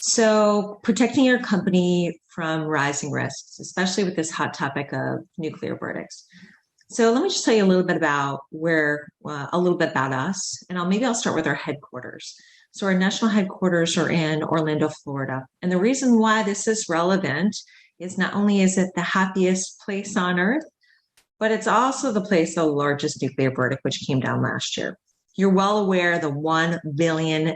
So, protecting your company from rising risks, especially with this hot topic of nuclear verdicts. So, let me just tell you a little bit about a little bit about us, and I'll start with our headquarters. So, our national headquarters are in Orlando, Florida, and the reason why this is relevant is not only is it the happiest place on earth, but it's also the place of the largest nuclear verdict, which came down last year. You're well aware the $1 billion,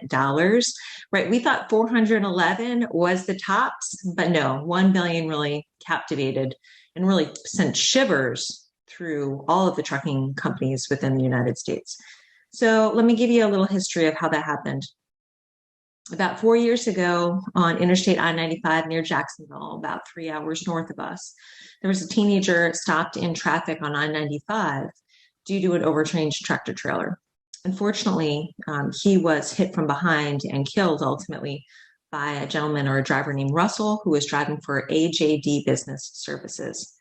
right? We thought 411 was the tops, but no, 1 billion really captivated and really sent shivers through all of the trucking companies within the United States. So let me give you a little history of how that happened. About 4 years ago on Interstate I-95 near Jacksonville, about 3 hours north of us, there was a teenager stopped in traffic on I-95 due to an overtrained tractor trailer. Unfortunately, he was hit from behind and killed ultimately by a gentleman or a driver named Russell, who was driving for AJD Business Services.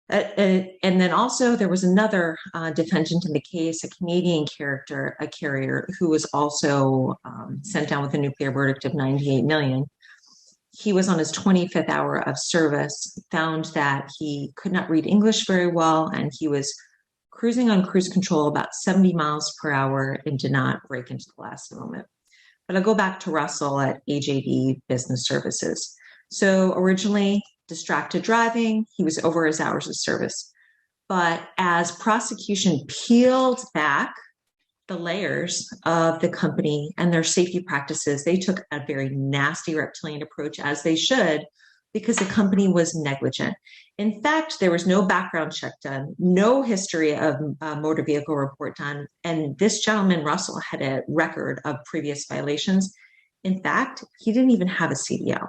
And then also there was another defendant in the case, a Canadian carrier, who was also sent down with a nuclear verdict of $98 million. He was on his 25th hour of service, found that he could not read English very well, and he was cruising on cruise control about 70 miles per hour and did not brake into the last moment. But I'll go back to Russell at AJD Business Services. So originally distracted driving, he was over his hours of service. But as prosecution peeled back the layers of the company and their safety practices, they took a very nasty reptilian approach, as they should, because the company was negligent. In fact, there was no background check done, no history of motor vehicle report done, and this gentleman, Russell, had a record of previous violations. In fact, he didn't even have a CDL.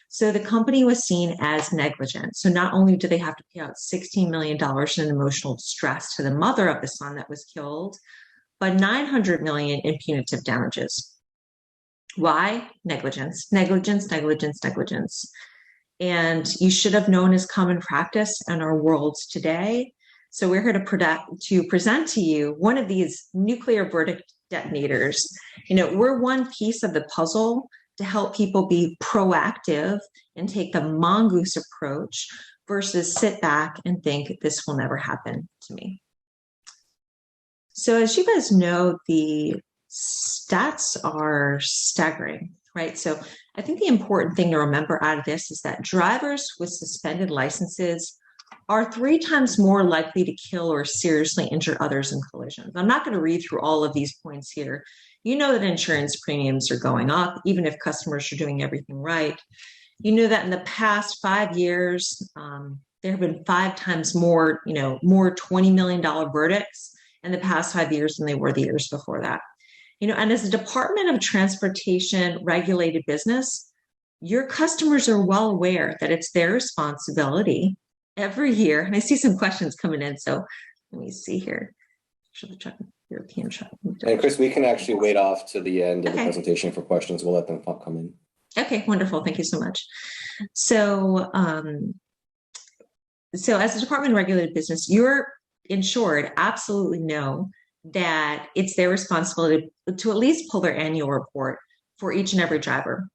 So the company was seen as negligent. So not only do they have to pay out $16 million in emotional distress to the mother of the son that was killed, but $900 million in punitive damages. Why? Negligence, negligence, negligence, negligence. And you should have known as common practice in our world today. So we're here to present to you one of these nuclear verdict detonators. We're one piece of the puzzle to help people be proactive and take the mongoose approach versus sit back and think this will never happen to me. So as you guys know, the stats are staggering, right? So I think the important thing to remember out of this is that drivers with suspended licenses are 3 times more likely to kill or seriously injure others in collisions. I'm not going to read through all of these points here. You know that insurance premiums are going up, even if customers are doing everything right. You know that in the past 5 years, there have been 5 times more, more $20 million verdicts in the past 5 years than they were the years before that. And as a Department of Transportation regulated business, your customers are well aware that it's their responsibility every year. And I see some questions coming in, so let me see here. European truck. And Chris, we can actually wait off to the end of the presentation for questions. We'll let them come in. Okay, wonderful. Thank you so much. So, as a Department of Regulated Business, you're insured absolutely know that it's their responsibility to at least pull their annual report for each and every driver.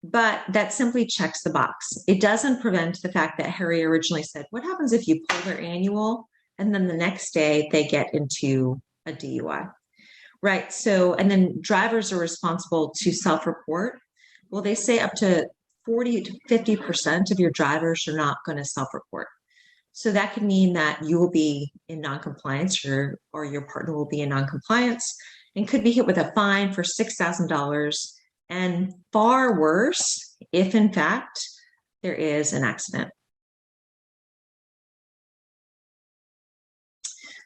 But that simply checks the box. It doesn't prevent the fact that Harry originally said, what happens if you pull their annual and then the next day they get into a DUI, right? So, and then drivers are responsible to self-report. Well, they say up to 40 to 50% of your drivers are not going to self-report. So that could mean that you will be in noncompliance or your partner will be in noncompliance and could be hit with a fine for $6,000 and far worse if in fact there is an accident.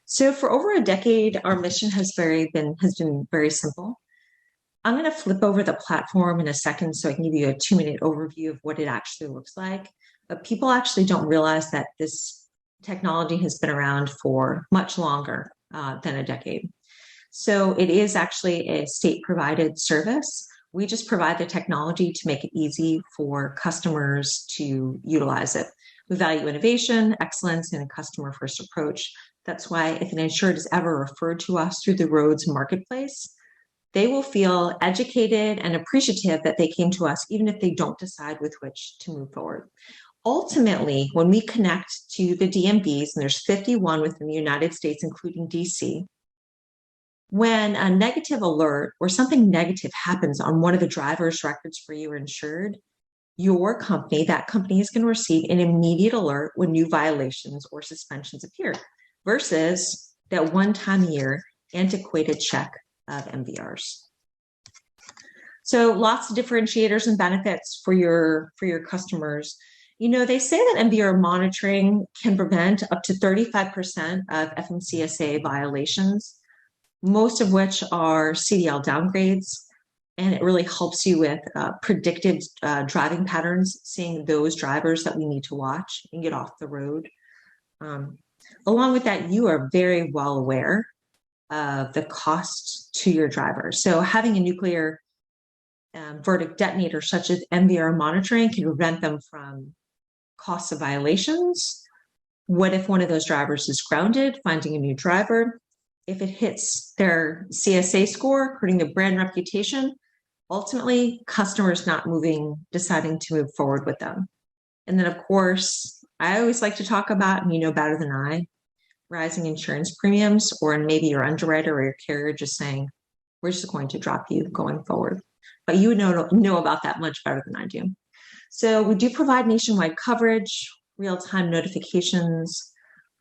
So for over a decade, our mission has been very simple. I'm going to flip over the platform in a second so I can give you a 2-minute overview of what it actually looks like. But people actually don't realize that this technology has been around for much longer than a decade. So it is actually a state-provided service. We just provide the technology to make it easy for customers to utilize it. We value innovation, excellence, and a customer-first approach. That's why if an insured is ever referred to us through the roads marketplace, they will feel educated and appreciative that they came to us, even if they don't decide with which to move forward. Ultimately, when we connect to the DMVs, and there's 51 within the United States, including DC, when a negative alert or something negative happens on one of the driver's records for you insured, your company, that company is going to receive an immediate alert when new violations or suspensions appear, versus that one time a year antiquated check of MVRs. So lots of differentiators and benefits for your customers. You know, they say that MVR monitoring can prevent up to 35% of FMCSA violations, most of which are CDL downgrades. And it really helps you with predictive driving patterns, seeing those drivers that we need to watch and get off the road. Along with that, you are very well aware of the cost to your driver. So having a nuclear verdict detonator such as MVR monitoring can prevent them from costs of violations. What if one of those drivers is grounded, finding a new driver? If it hits their CSA score, hurting their brand reputation, ultimately customers not deciding to move forward with them. And then of course, I always like to talk about, and you know better than I, rising insurance premiums, or maybe your underwriter or your carrier just saying, we're just going to drop you going forward. But you would know about that much better than I do. So we do provide nationwide coverage, real-time notifications,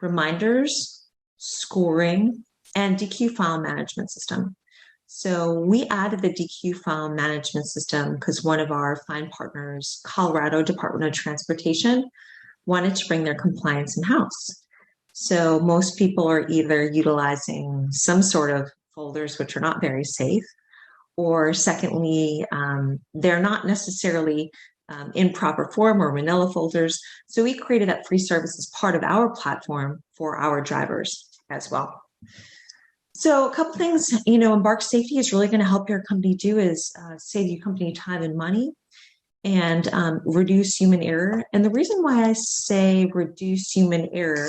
reminders, scoring, and DQ file management system. So we added the DQ file management system because one of our fine partners, Colorado Department of Transportation, wanted to bring their compliance in-house. So most people are either utilizing some sort of folders which are not very safe, or secondly, they're not necessarily in proper form or manila folders. So we created that free service as part of our platform for our drivers as well. So a couple things, you know, Embark Safety is really going to help your company do is save your company time and money and reduce human error. And the reason why I say reduce human error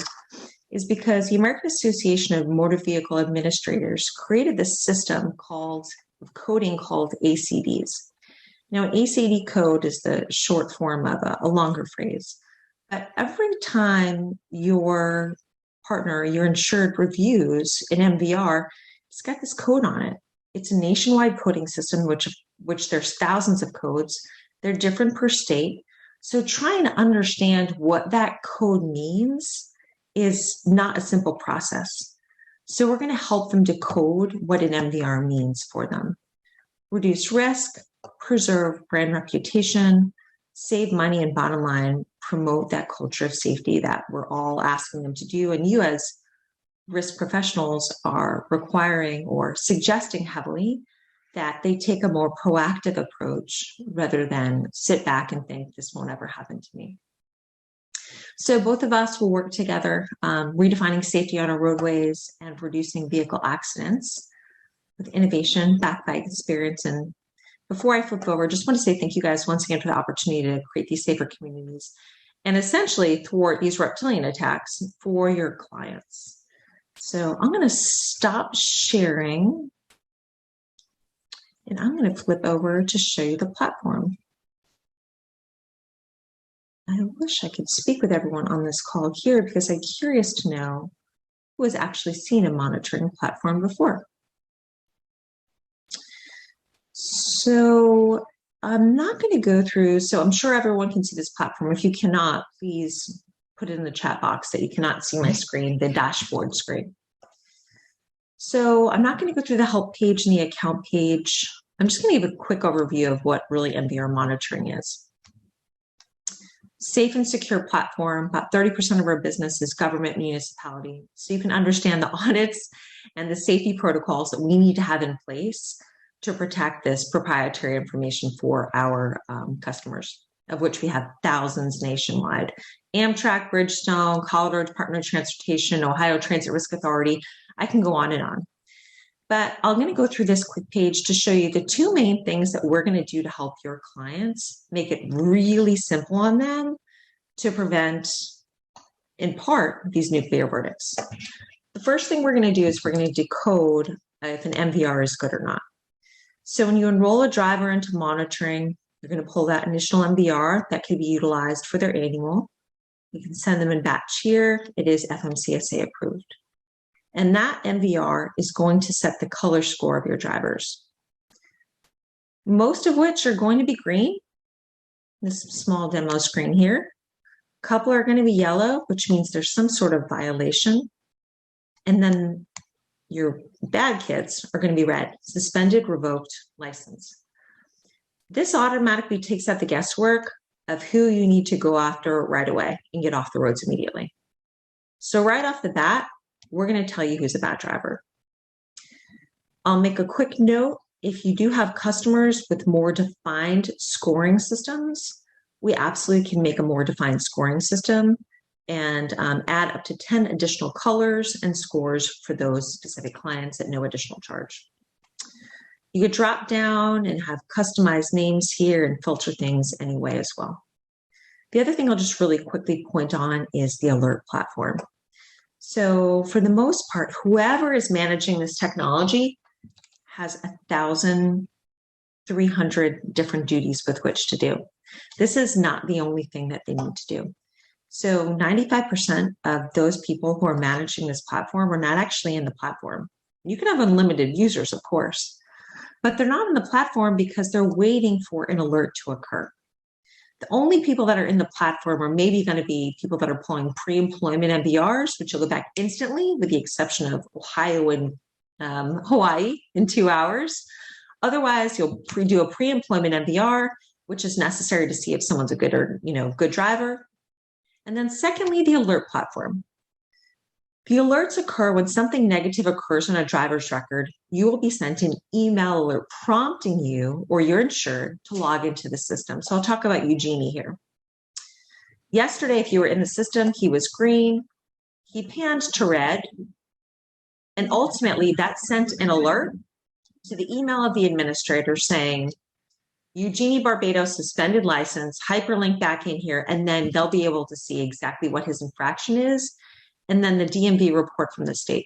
is because the American Association of Motor Vehicle Administrators created this system called coding called ACDs. Now, ACD code is the short form of a longer phrase. But every time your partner, your insured reviews an MVR, it's got this code on it. It's a nationwide coding system, which there's thousands of codes. They're different per state. So trying to understand what that code means is not a simple process. So we're going to help them decode what an MVR means for them. Reduce risk, preserve brand reputation, save money, and bottom line, promote that culture of safety that we're all asking them to do. And you as risk professionals are requiring or suggesting heavily that they take a more proactive approach rather than sit back and think this won't ever happen to me. So both of us will work together, redefining safety on our roadways and reducing vehicle accidents with innovation backed by experience. And before I flip over, just want to say thank you guys once again for the opportunity to create these safer communities and essentially thwart these reptilian attacks for your clients. So I'm going to stop sharing and I'm going to flip over to show you the platform. I wish I could speak with everyone on this call here because I'm curious to know who has actually seen a monitoring platform before. So I'm not going to go through, so I'm sure everyone can see this platform. If you cannot, please put it in the chat box that you cannot see my screen, the dashboard screen. So I'm not going to go through the help page and the account page. I'm just going to give a quick overview of what really MVR monitoring is. Safe and secure platform. About 30% of our business is government municipality. So you can understand the audits and the safety protocols that we need to have in place to protect this proprietary information for our customers, of which we have thousands nationwide. Amtrak, Bridgestone, Colorado Department of Transportation, Ohio Transit Risk Authority. I can go on and on. But I'm going to go through this quick page to show you the two main things that we're going to do to help your clients, make it really simple on them to prevent, in part, these nuclear verdicts. The first thing we're going to do is we're going to decode if an MVR is good or not. So when you enroll a driver into monitoring, you're going to pull that initial MVR that could be utilized for their annual. You can send them in batch here. It is FMCSA approved. And that MVR is going to set the color score of your drivers, most of which are going to be green. This small demo screen here. A couple are going to be yellow, which means there's some sort of violation. And then your bad kids are going to be red, suspended, revoked, license. This automatically takes out the guesswork of who you need to go after right away and get off the roads immediately. So right off the bat, we're going to tell you who's a bad driver. I'll make a quick note. If you do have customers with more defined scoring systems, we absolutely can make a more defined scoring system and add up to 10 additional colors and scores for those specific clients at no additional charge. You could drop down and have customized names here and filter things anyway as well. The other thing I'll just really quickly point on is the alert platform. So for the most part, whoever is managing this technology has 1,300 different duties with which to do. This is not the only thing that they need to do. So 95% of those people who are managing this platform are not actually in the platform. You can have unlimited users, of course, but they're not in the platform because they're waiting for an alert to occur. The only people that are in the platform are maybe going to be people that are pulling pre-employment MVRs, which will go back instantly, with the exception of Ohio and Hawaii in 2 hours. Otherwise, you'll do a pre-employment MVR, which is necessary to see if someone's a good or good driver. And then secondly, the alert platform. The alerts occur when something negative occurs on a driver's record. You will be sent an email alert prompting you or your insured to log into the system. So I'll talk about Eugenie here. Yesterday, if you were in the system, he was green. He panned to red. And ultimately, that sent an alert to the email of the administrator saying, Eugenie Barbados suspended license, hyperlink back in here, and then they'll be able to see exactly what his infraction is, and then the DMV report from the state.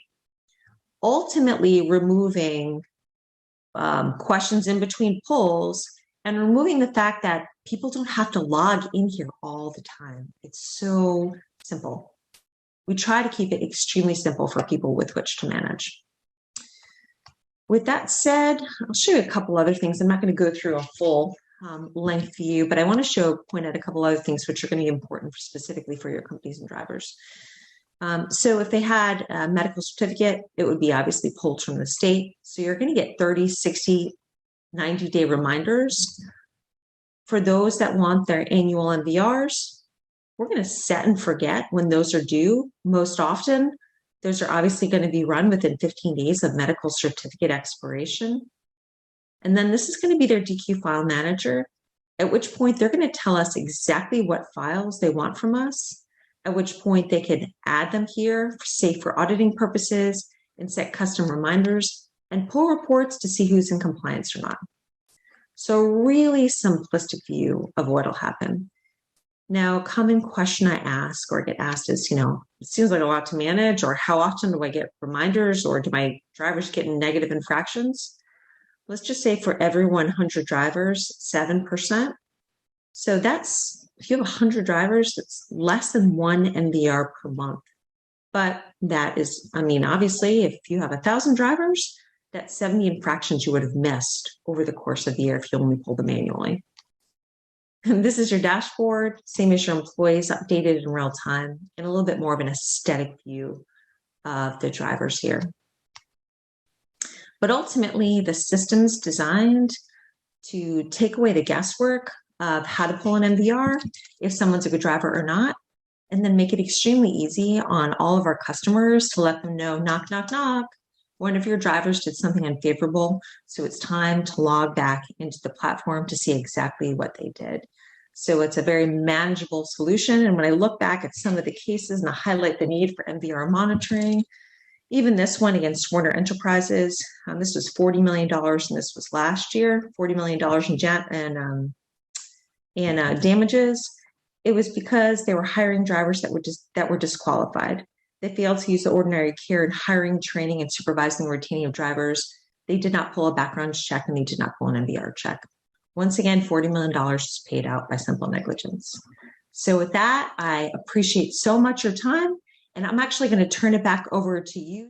Ultimately, removing questions in between polls and removing the fact that people don't have to log in here all the time. It's so simple. We try to keep it extremely simple for people with which to manage. With that said, I'll show you a couple other things. I'm not going to go through a full length view, but I want to point out a couple other things which are going to be important specifically for your companies and drivers. So if they had a medical certificate, it would be obviously pulled from the state. So you're going to get 30, 60, 90-day reminders. For those that want their annual MVRs, we're going to set and forget when those are due. Most often, those are obviously going to be run within 15 days of medical certificate expiration. And then this is going to be their DQ file manager, at which point they're going to tell us exactly what files they want from us, at which point they can add them here, say for auditing purposes, and set custom reminders, and pull reports to see who's in compliance or not. So really simplistic view of what'll happen. Now, a common question I ask or get asked is, it seems like a lot to manage, or how often do I get reminders, or do my drivers get negative infractions? Let's just say for every 100 drivers, 7%. So that's, if you have 100 drivers, that's less than 1 MVR per month. But that is, obviously, if you have 1,000 drivers, that's 70 infractions you would have missed over the course of the year if you only pull them manually. And this is your dashboard, same as your employees, updated in real time, and a little bit more of an aesthetic view of the drivers here. But ultimately, the system's designed to take away the guesswork of how to pull an MVR, if someone's a good driver or not, and then make it extremely easy on all of our customers to let them know, knock, knock, knock, one of your drivers did something unfavorable, so it's time to log back into the platform to see exactly what they did. So it's a very manageable solution. And when I look back at some of the cases and I highlight the need for MVR monitoring, even this one against Warner Enterprises, this was $40 million, and this was last year, $40 million in damages. It was because they were hiring drivers that were disqualified. They failed to use the ordinary care in hiring, training, and supervising and retaining of drivers. They did not pull a background check and they did not pull an MVR check. Once again, $40 million is paid out by simple negligence. So with that, I appreciate so much your time, and I'm actually going to turn it back over to you.